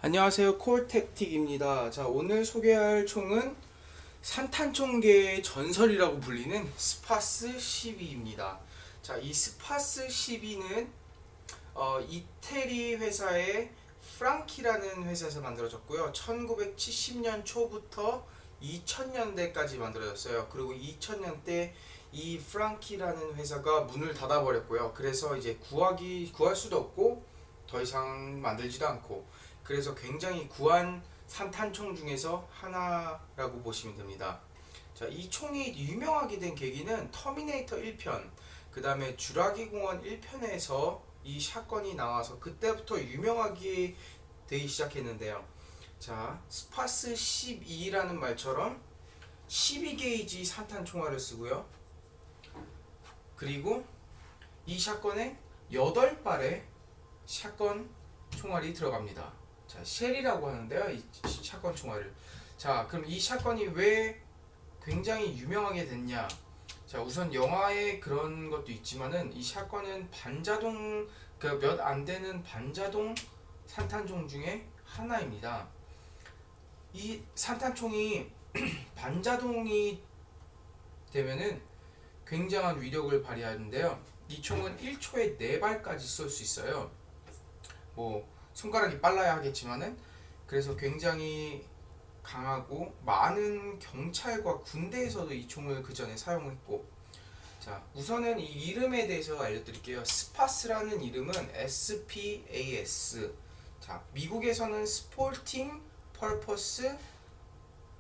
안녕하세요, 콜택틱입니다. 자, 오늘 소개할 총은 산탄총계의 전설이라고 불리는 스파스 12입니다. 자, 이 스파스 12는 이태리 회사의 프랑키라는 회사에서 만들어졌고요. 1970년 초부터 2000년대까지 만들어졌어요. 그리고 2000년대 이 프랑키라는 회사가 문을 닫아버렸고요. 그래서 이제 구할 수도 없고 더 이상 만들지도 않고, 그래서 굉장히 구한 산탄총 중에서 하나라고 보시면 됩니다. 자, 이 총이 유명하게 된 계기는 터미네이터 1편, 그 다음에 주라기 공원 1편에서 이 샷건이 나와서 그때부터 유명하게 되기 시작했는데요. 자, 스파스 12라는 말처럼 12게이지 산탄 총알을 쓰고요. 그리고 이 샷건에 8발의 샷건 총알이 들어갑니다. 자, 쉘이라고 하는데요, 이 샷건 총알을. 자, 그럼 이 샷건이 왜 굉장히 유명하게 됐냐? 자, 우선 영화에 그런 것도 있지만은 이 샷건은 반자동, 그 몇 안 되는 반자동 산탄총 중에 하나입니다. 이 산탄총이 반자동이 되면은 굉장한 위력을 발휘하는데요. 이 총은 1초에 4발까지 쏠 수 있어요. 뭐 손가락이 빨라야 하겠지만은, 그래서 굉장히 강하고 많은 경찰과 군대에서도 이 총을 그 전에 사용했고, 자, 우선은 이 이름에 대해서 알려드릴게요. 스파스라는 이름은 SPAS. 자, 미국에서는 스포팅 퍼포스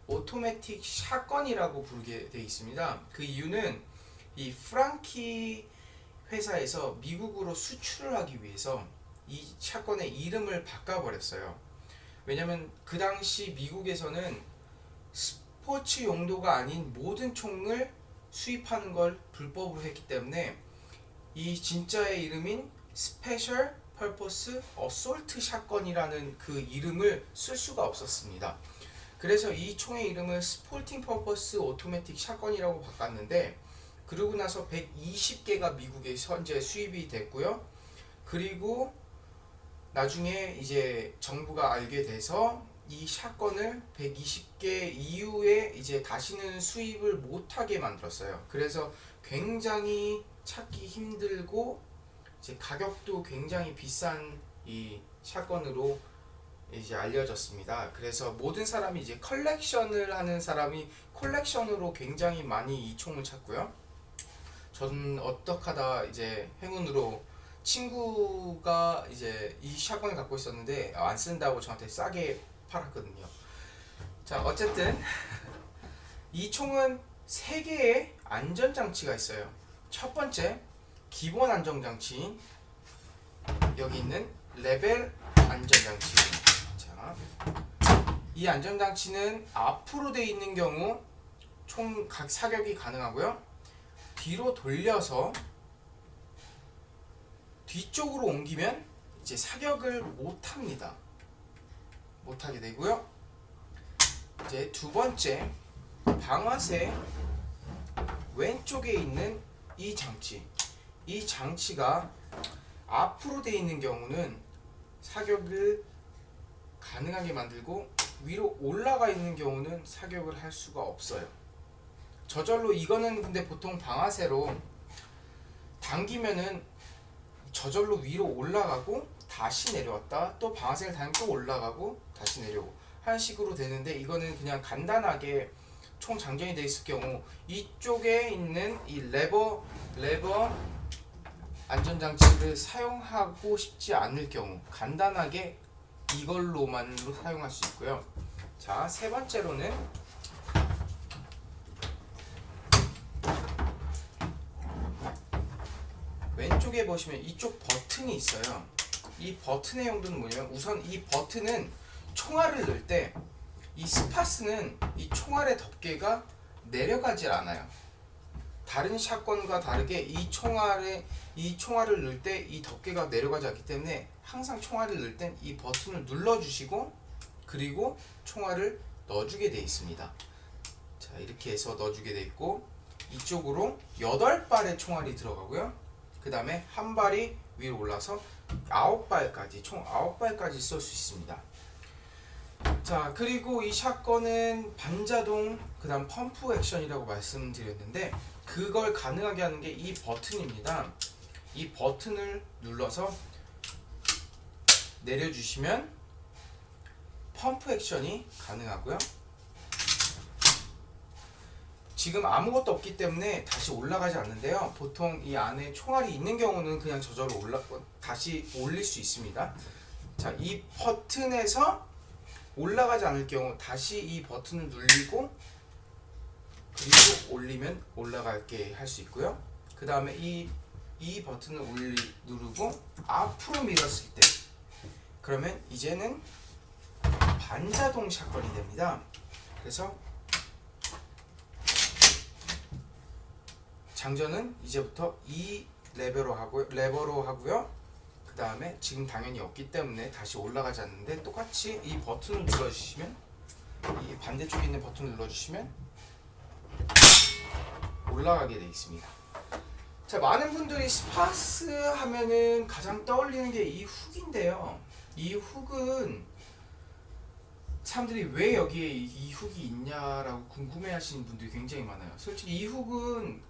오토매틱 샷건이라고 부르게 되어 있습니다. 그 이유는 이 프랑키 회사에서 미국으로 수출을 하기 위해서 이 샷건의 이름을 바꿔버렸어요. 왜냐면 그 당시 미국에서는 스포츠 용도가 아닌 모든 총을 수입하는 걸 불법으로 했기 때문에 이 진짜의 이름인 스페셜 퍼포스 어솔트 샷건이라는 그 이름을 쓸 수가 없었습니다. 그래서 이 총의 이름을 스포팅 퍼포스 오토매틱 샷건이라고 바꿨는데, 그러고 나서 120개가 미국에 현재 수입이 됐고요. 그리고 나중에 이제 정부가 알게 돼서 이 샷건을 120개 이후에 이제 다시는 수입을 못하게 만들었어요. 그래서 굉장히 찾기 힘들고 이제 가격도 굉장히 비싼 이 샷건으로 이제 알려졌습니다. 그래서 모든 사람이 이제 컬렉션을 하는 사람이 컬렉션으로 굉장히 많이 이 총을 찾고요. 저는 어떡하다 이제 행운으로 친구가 이제 이 샷건을 갖고 있었는데 안 쓴다고 저한테 싸게 팔았거든요. 자, 어쨌든 이 총은 3개의 안전장치가 있어요. 첫 번째, 기본 안전장치인 여기 있는 레벨 안전장치. 자, 이 안전장치는 앞으로 돼 있는 경우 총 각 사격이 가능하고요. 뒤로 돌려서 뒤쪽으로 옮기면 이제 사격을 못합니다. 못하게 되고요. 이제 두 번째, 방아쇠 왼쪽에 있는 이 장치. 이 장치가 앞으로 되어 있는 경우는 사격을 가능하게 만들고, 위로 올라가 있는 경우는 사격을 할 수가 없어요. 저절로 이거는 근데 보통 방아쇠로 당기면은 저절로 위로 올라가고 다시 내려왔다, 또 방아쇠를 당기면 또 올라가고 다시 내려오고 하는 식으로 되는데, 이거는 그냥 간단하게 총 장전이 되어 있을 경우 이쪽에 있는 이 레버 안전장치를 사용하고 싶지 않을 경우 간단하게 이걸로만 사용할 수 있고요. 자, 세 번째로는 왼쪽에 보시면 이쪽 버튼이 있어요. 이 버튼의 용도는 뭐냐면, 우선 이 버튼은 총알을 넣을 때 이 스파스는 이 총알의 덮개가 내려가지 않아요. 다른 샷건과 다르게 이 총알을 넣을 때 이 덮개가 내려가지 않기 때문에 항상 총알을 넣을 땐 이 버튼을 눌러주시고 그리고 총알을 넣어주게 되어 있습니다. 자, 이렇게 해서 넣어주게 되어 있고, 이쪽으로 8발의 총알이 들어가고요. 그 다음에 한 발이 위로 올라서 9발까지, 총 9발까지 쏠 수 있습니다. 자, 그리고 이 샷건은 반자동 그다음 펌프 액션이라고 말씀드렸는데 그걸 가능하게 하는 게 이 버튼입니다. 이 버튼을 눌러서 내려주시면 펌프 액션이 가능하고요. 지금 아무것도 없기 때문에 다시 올라가지 않는데요. 보통 이 안에 총알이 있는 경우는 그냥 저절로 다시 올릴 수 있습니다. 자, 이 버튼에서 올라가지 않을 경우 다시 이 버튼을 눌리고 그리고 올리면 올라갈게 할 수 있고요. 그 다음에 이 버튼을 누르고 앞으로 밀었을 때 그러면 이제는 반자동 샷건이 됩니다. 그래서 장전은 이제부터 이 레버로 하고요. 그 다음에 지금 당연히 없기 때문에 다시 올라가지 않는데 똑같이 이 버튼을 눌러주시면 이 반대쪽에 있는 버튼을 눌러주시면 올라가게 되어 있습니다. 자, 많은 분들이 스파스 하면은 가장 떠올리는 게 이 훅인데요. 이 훅은 사람들이 왜 여기에 이 훅이 있냐라고 궁금해하시는 분들이 굉장히 많아요. 솔직히 이 훅은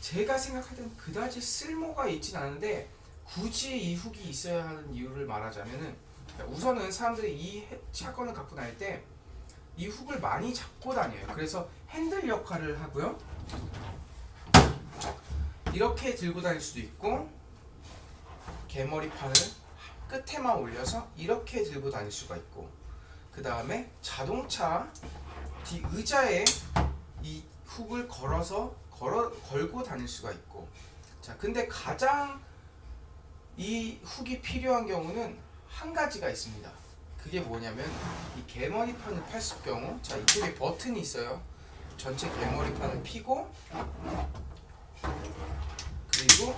제가 생각할 때는 그다지 쓸모가 있진 않은데 굳이 이 훅이 있어야 하는 이유를 말하자면은 우선은 사람들이 이 샷건을 갖고 다닐 때 이 훅을 많이 잡고 다녀요. 그래서 핸들 역할을 하고요. 이렇게 들고 다닐 수도 있고 개머리판을 끝에만 올려서 이렇게 들고 다닐 수가 있고 그 다음에 자동차 뒤 의자에 이 훅을 걸고 다닐 수가 있고 자, 근데 가장 이 훅이 필요한 경우는 한 가지가 있습니다. 그게 뭐냐면 이 개머리판을 폈을 경우 자, 이쪽에 버튼이 있어요. 전체 개머리판을 피고 그리고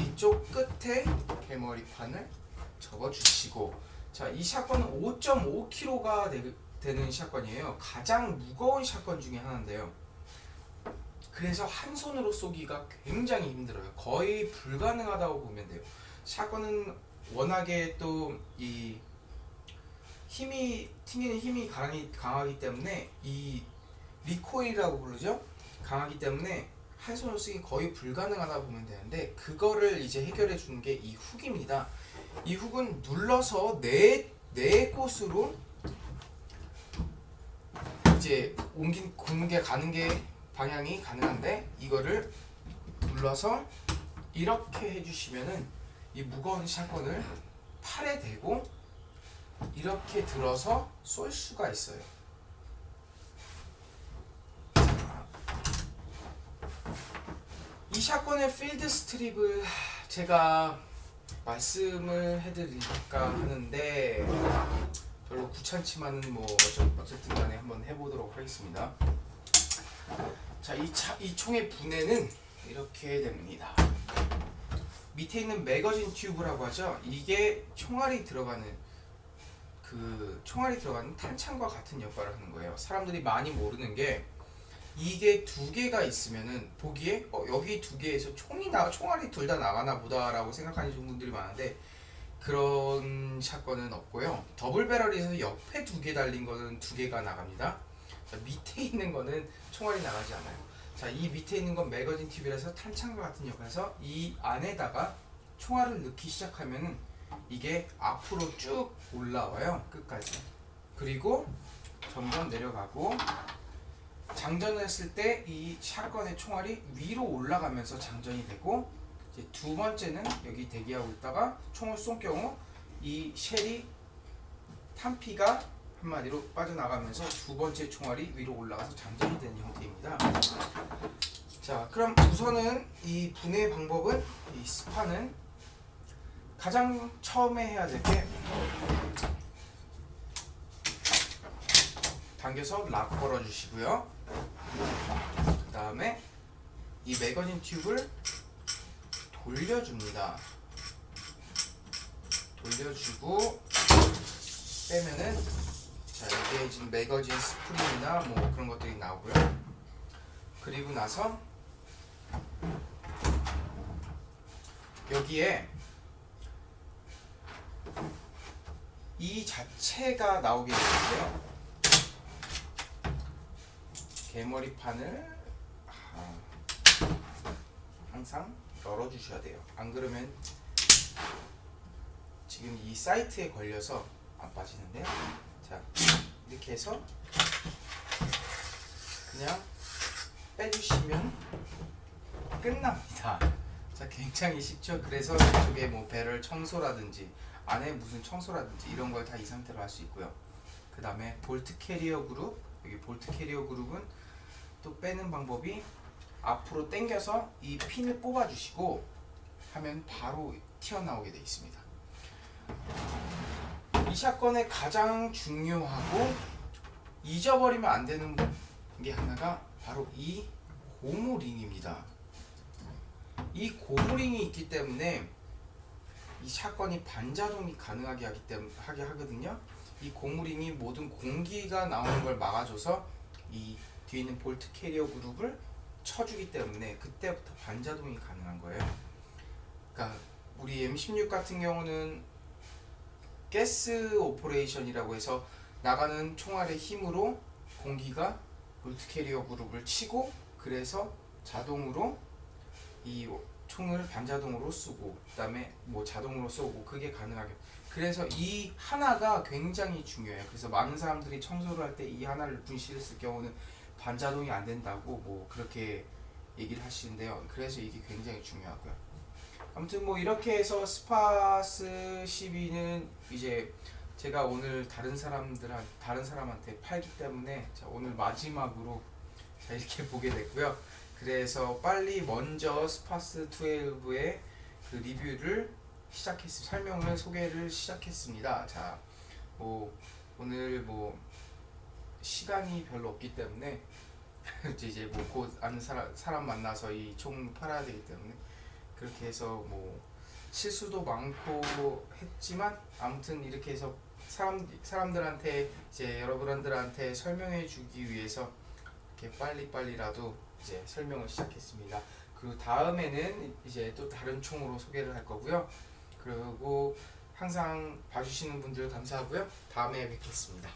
이쪽 끝에 개머리판을 접어주시고 자, 이 샷건은 5.5kg가 되는 샷건이에요. 가장 무거운 샷건 중에 하나인데요. 그래서 한 손으로 쏘기가 굉장히 힘들어요. 거의 불가능하다고 보면 돼요. 샷건은 워낙에 또 이 튕기는 힘이 강하기 때문에 이 리코일이라고 부르죠. 강하기 때문에 한 손으로 쓰기 거의 불가능하다고 보면 되는데 그거를 이제 해결해 주는 게 이 훅입니다. 이 훅은 눌러서 네 곳으로 이제 가는 게 방향이 가능한데 이거를 눌러서 이렇게 해주시면은 이 무거운 샷건을 팔에 대고 이렇게 들어서 쏠 수가 있어요. 이 샷건의 필드 스트립을 제가 말씀을 해드릴까 하는데 별로 귀찮지만은 뭐 어쨌든 간에 한번 해보도록 하겠습니다. 자, 이 총의 분해는 이렇게 됩니다. 밑에 있는 매거진 튜브라고 하죠. 이게 총알이 들어가는 탄창과 같은 역할을 하는 거예요. 사람들이 많이 모르는 게 이게 두 개가 있으면은 보기에 여기 두 개에서 총알이 둘 다 나가나 보다라고 생각하시는 분들이 많은데 그런 샷건은 없고요. 더블 배럴에서 옆에 두 개 달린 거는 두 개가 나갑니다. 자, 밑에 있는 거는 총알이 나가지 않아요. 자, 이 밑에 있는 건 매거진 튜브라서 탄창과 같은 역할에서 이 안에다가 총알을 넣기 시작하면은 이게 앞으로 쭉 올라와요. 끝까지. 그리고 점점 내려가고 장전을 했을 때 이 샷건의 총알이 위로 올라가면서 장전이 되고 이제 두 번째는 여기 대기하고 있다가 총을 쏜 경우 이 쉘이 탄피가 한마디로 빠져나가면서 두 번째 총알이 위로 올라가서 장전이 되는 형태입니다. 자, 그럼 우선은 이 분해 방법은 이 스파는 가장 처음에 해야 될 게 당겨서 락 걸어주시고요. 그 다음에 이 매거진 튜브를 돌려줍니다. 돌려주고 빼면은 자, 이게 지금 매거진 스프링이나 뭐 그런 것들이 나오고요. 그리고 나서 여기에 이 자체가 나오게 되는데요. 개머리판을 항상 열어주셔야 돼요. 안 그러면 지금 이 사이트에 걸려서 안 빠지는데요. 자, 이렇게 해서 그냥 빼주시면 끝납니다. 자, 굉장히 쉽죠. 그래서 이쪽에 뭐 배럴 청소라든지 안에 무슨 청소라든지 이런 걸 다 이 상태로 할 수 있고요. 그 다음에 볼트 캐리어 그룹, 여기 볼트 캐리어 그룹은 또 빼는 방법이 앞으로 당겨서 이 핀을 뽑아 주시고 하면 바로 튀어나오게 되어 있습니다. 이 샷건의 가장 중요하고 잊어버리면 안 되는 게 하나가 바로 이 고무링입니다. 이 고무링이 있기 때문에 이 샷건이 반자동이 가능하게 하게 하거든요. 이 고무링이 모든 공기가 나오는 걸 막아줘서 이 뒤에 있는 볼트 캐리어 그룹을 쳐주기 때문에 그때부터 반자동이 가능한 거예요. 그러니까 우리 M16 같은 경우는 가스 오퍼레이션이라고 해서 나가는 총알의 힘으로 공기가 볼트 캐리어 그룹을 치고 그래서 자동으로 이 총을 반자동으로 쏘고 그다음에 뭐 자동으로 쏘고 그게 가능하게. 그래서 이 하나가 굉장히 중요해요. 그래서 많은 사람들이 청소를 할 때 이 하나를 분실했을 경우는 반자동이 안 된다고 뭐 그렇게 얘기를 하시는데요. 그래서 이게 굉장히 중요하고요. 아무튼 뭐 이렇게 해서 스파스 12는 이제 제가 오늘 다른 사람한테 팔기 때문에 자, 오늘 마지막으로 자, 이렇게 보게 됐고요. 그래서 빨리 먼저 스파스 12의 그 리뷰를 설명을 소개를 시작했습니다. 자, 뭐 오늘 뭐 시간이 별로 없기 때문에 이제 뭐 곧 아는 사람 만나서 이 총 팔아야 되기 때문에 그렇게 해서 뭐 실수도 많고 했지만 아무튼 이렇게 해서 사람들한테 이제 여러분들한테 설명해 주기 위해서 이렇게 빨리라도 이제 설명을 시작했습니다. 그리고 다음에는 이제 또 다른 총으로 소개를 할 거고요. 그리고 항상 봐주시는 분들 감사하고요. 다음에 뵙겠습니다.